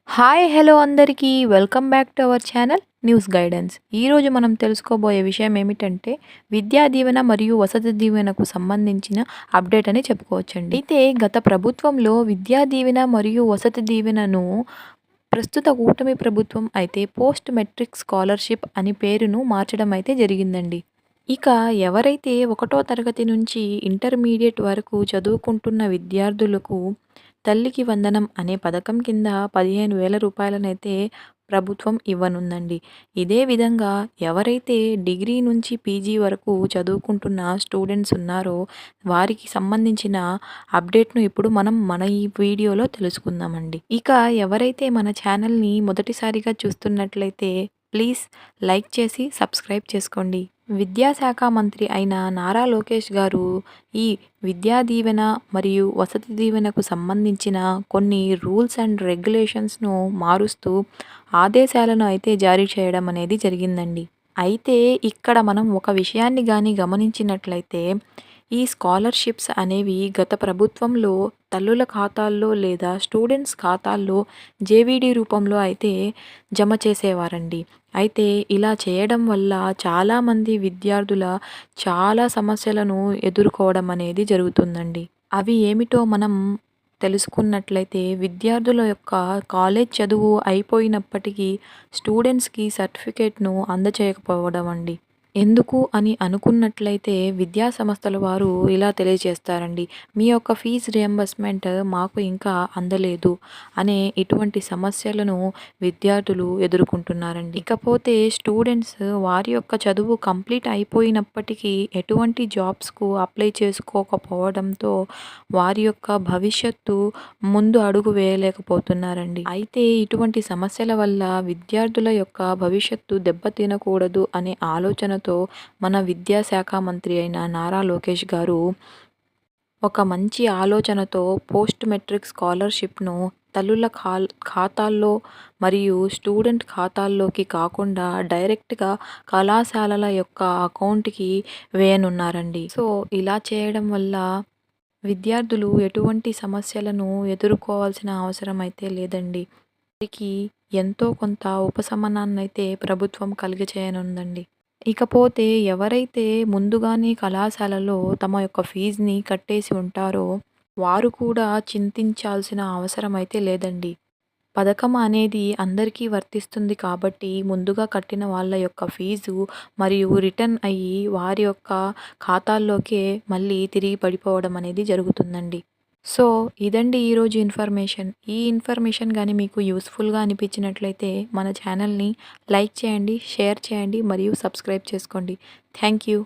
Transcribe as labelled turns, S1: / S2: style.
S1: Hi hello అందరికీ welcome back to our channel news guidance. ఈరోజు మనం తెలుసుకోబోయే విషయం ఏమిటంటే విద్యా దీవెన మరియు వసతి దీవెనకు సంబంధించిన అప్డేట్ అని చెప్పుకోవచ్చండి. అయితే గత ప్రభుత్వంలో విద్యా దీవెన మరియు వసతి దీవెనను ప్రస్తుత కూటమి ప్రభుత్వం అయితే పోస్ట్ మెట్రిక్ స్కాలర్షిప్ అని పేరును మార్చడం అయితే జరిగిందండి. ఇక ఎవరైతే ఒకటో తరగతి నుంచి ఇంటర్మీడియట్ వరకు చదువుకుంటున్న విద్యార్థులకు తల్లికి వందనం అనే పథకం కింద 15,000 రూపాయలనైతే ప్రభుత్వం ఇవ్వనుందండి. ఇదే విధంగా ఎవరైతే డిగ్రీ నుంచి పీజీ వరకు చదువుకుంటున్న స్టూడెంట్స్ ఉన్నారో వారికి సంబంధించిన అప్డేట్‌ను ఇప్పుడు మనం మన ఈ వీడియోలో తెలుసుకుందామండి. ఇక ఎవరైతే మన ఛానల్‌ని మొదటిసారిగా చూస్తున్నట్లయితే ప్లీజ్ లైక్ చేసి సబ్స్క్రైబ్ చేసుకోండి. విద్యాశాఖ మంత్రి అయిన నారా లోకేష్ గారు ఈ విద్యా దీవెన మరియు వసతి దీవెనకు సంబంధించిన కొన్ని రూల్స్ అండ్ రెగ్యులేషన్స్‌ను మారుస్తూ ఆదేశాలను అయితే జారీ చేయడం అనేది జరిగిందండి. అయితే ఇక్కడ మనం ఒక విషయాన్ని గాని గమనించినట్లయితే ఈ స్కాలర్‌షిప్స్ అనేవి గత ప్రభుత్వంలో తల్లుల ఖాతాల్లో లేదా స్టూడెంట్స్ ఖాతాల్లో జేవీడీ రూపంలో అయితే జమ చేసేవారండి. అయితే ఇలా చేయడం వల్ల చాలామంది విద్యార్థుల చాలా సమస్యలను ఎదుర్కోవడం అనేది జరుగుతుందండి. అవి ఏమిటో మనం తెలుసుకున్నట్లయితే విద్యార్థుల యొక్క కాలేజ్ చదువు అయిపోయినప్పటికీ స్టూడెంట్స్‌కి సర్టిఫికేట్‌ను అందచేయకపోవడం అండి. ఎందుకు అని అనుకున్నట్లయితే విద్యా సంస్థల వారు ఇలా తెలియజేస్తారండి. మీ యొక్క ఫీజు రియంబర్స్‌మెంట్ మాకు ఇంకా అందలేదు అనే ఇటువంటి సమస్యలను విద్యార్థులు ఎదుర్కొంటున్నారండి. ఇకపోతే స్టూడెంట్స్ వారి యొక్క చదువు కంప్లీట్ అయిపోయినప్పటికీ ఎటువంటి జాబ్స్‌కు అప్లై చేసుకోకపోవడంతో వారి యొక్క భవిష్యత్తు ముందు అడుగు వేయలేకపోతున్నారండి. అయితే ఇటువంటి సమస్యల వల్ల విద్యార్థుల యొక్క భవిష్యత్తు దెబ్బతినకూడదు అనే ఆలోచనతో మన విద్యాశాఖ మంత్రి అయిన నారా లోకేష్ గారు ఒక మంచి ఆలోచనతో పోస్ట్ మెట్రిక్ స్కాలర్షిప్‌ను తల్లుల ఖాతాల్లో మరియు స్టూడెంట్ ఖాతాల్లోకి కాకుండా డైరెక్ట్‌గా కళాశాలల యొక్క అకౌంట్‌కి వేయనున్నారండి. సో, ఇలా చేయడం వల్ల విద్యార్థులు ఎటువంటి సమస్యలను ఎదుర్కోవాల్సిన అవసరం అయితే లేదండి. వారికి ఎంతో కొంత ఉపశమనాన్నయితే ప్రభుత్వం కలుగచేయనుందండి. ఇకపోతే ఎవరైతే ముందుగానే కళాశాలలో తమ యొక్క ఫీజుని కట్టేసి ఉంటారో వారు కూడా చింతించాల్సిన అవసరం అయితే లేదండి. పథకం అనేది అందరికీ వర్తిస్తుంది కాబట్టి ముందుగా కట్టిన వాళ్ళ యొక్క ఫీజు మరియు రిటర్న్ అయ్యి వారి యొక్క ఖాతాల్లోకే మళ్ళీ తిరిగి పడిపోవడం అనేది జరుగుతుందండి. సో, ఇదండి ఈరోజు ఇన్ఫర్మేషన్. ఈ ఇన్ఫర్మేషన్ గాని మీకు యూస్‌ఫుల్‌గా అనిపించినట్లయితే మన ఛానల్‌ని లైక్ చేయండి, షేర్ చేయండి మరియు సబ్స్క్రైబ్ చేసుకోండి. Thank you.